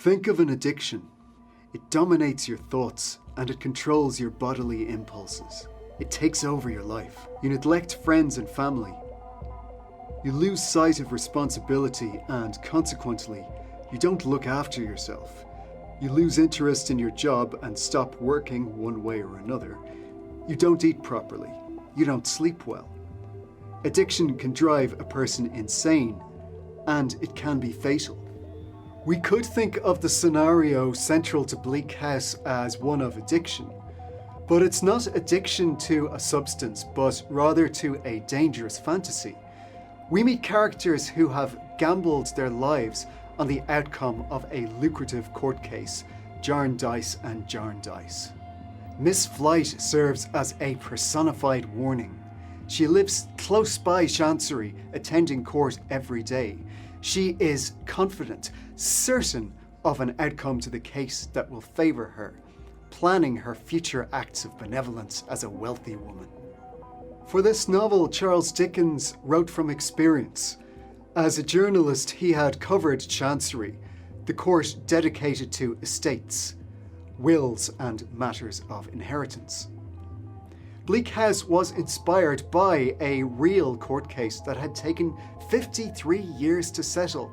Think of an addiction. It dominates your thoughts and it controls your bodily impulses. It takes over your life. You neglect friends and family. You lose sight of responsibility and, consequently, you don't look after yourself. You lose interest in your job and stop working one way or another. You don't eat properly. You don't sleep well. Addiction can drive a person insane, and it can be fatal. We could think of the scenario central to Bleak House as one of addiction, but it's not addiction to a substance, but rather to a dangerous fantasy. We meet characters who have gambled their lives on the outcome of a lucrative court case, Jarndyce and Jarndyce. Miss Flight serves as a personified warning. She lives close by Chancery, attending court every day. She is confident, certain of an outcome to the case that will favour her, planning her future acts of benevolence as a wealthy woman. For this novel, Charles Dickens wrote from experience. As a journalist, he had covered Chancery, the court dedicated to estates, wills, and matters of inheritance. Bleak House was inspired by a real court case that had taken 53 years to settle,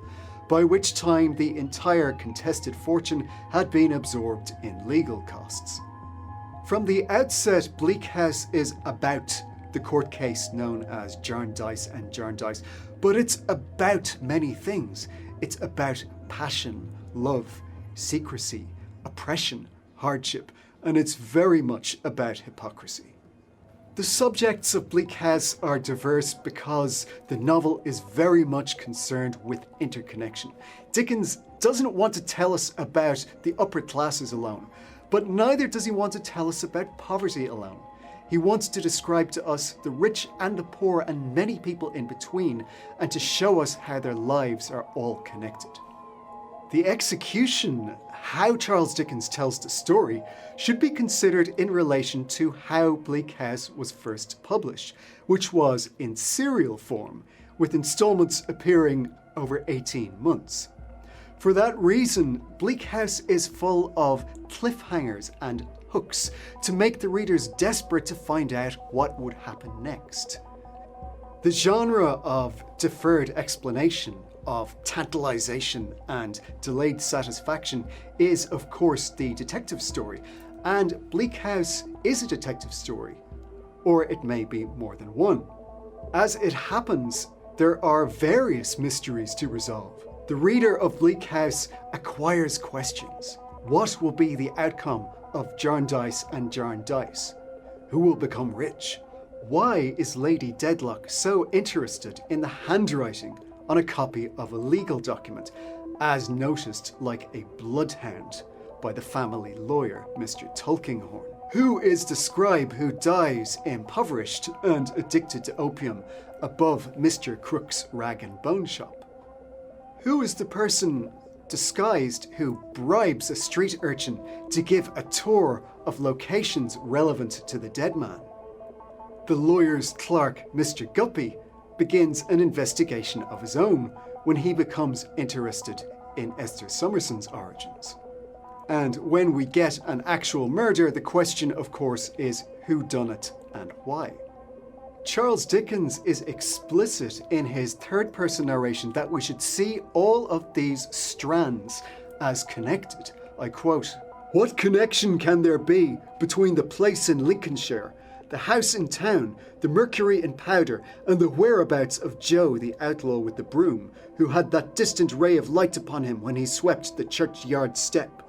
by which time the entire contested fortune had been absorbed in legal costs. From the outset, Bleak House is about the court case known as Jarndyce and Jarndyce, but it's about many things. It's about passion, love, secrecy, oppression, hardship, and it's very much about hypocrisy. The subjects of Bleak House are diverse because the novel is very much concerned with interconnection. Dickens doesn't want to tell us about the upper classes alone, but neither does he want to tell us about poverty alone. He wants to describe to us the rich and the poor and many people in between, and to show us how their lives are all connected. The execution, how Charles Dickens tells the story, should be considered in relation to how Bleak House was first published, which was in serial form, with installments appearing over 18 months. For that reason, Bleak House is full of cliffhangers and hooks to make the readers desperate to find out what would happen next. The genre of deferred explanation, of tantalization and delayed satisfaction is, of course, the detective story, and Bleak House is a detective story, or it may be more than one. As it happens, there are various mysteries to resolve. The reader of Bleak House acquires questions. What will be the outcome of Jarndyce and Jarndyce? Who will become rich? Why is Lady Dedlock so interested in the handwriting on a copy of a legal document, as noticed like a bloodhound by the family lawyer, Mr. Tulkinghorn? Who is the scribe who dies impoverished and addicted to opium above Mr. Crook's rag and bone shop? Who is the person disguised who bribes a street urchin to give a tour of locations relevant to the dead man? The lawyer's clerk, Mr. Guppy, begins an investigation of his own when he becomes interested in Esther Summerson's origins. And when we get an actual murder, the question, of course, is who done it and why. Charles Dickens is explicit in his third-person narration that we should see all of these strands as connected. I quote, "What connection can there be between the place in Lincolnshire, the house in town, the mercury in powder, and the whereabouts of Joe the outlaw with the broom, who had that distant ray of light upon him when he swept the churchyard step?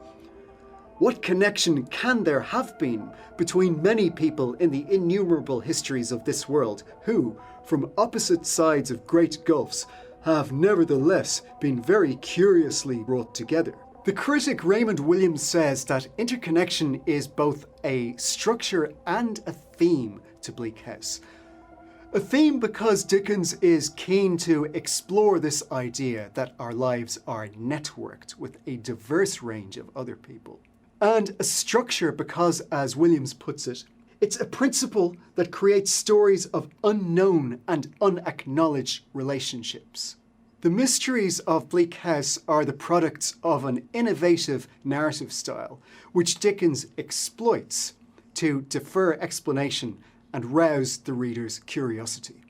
What connection can there have been between many people in the innumerable histories of this world who, from opposite sides of great gulfs, have nevertheless been very curiously brought together?" The critic Raymond Williams says that interconnection is both a structure and a theme to Bleak House. A theme because Dickens is keen to explore this idea that our lives are networked with a diverse range of other people. And a structure because, as Williams puts it, it's a principle that creates stories of unknown and unacknowledged relationships. The mysteries of Bleak House are the products of an innovative narrative style, which Dickens exploits to defer explanation and rouse the reader's curiosity.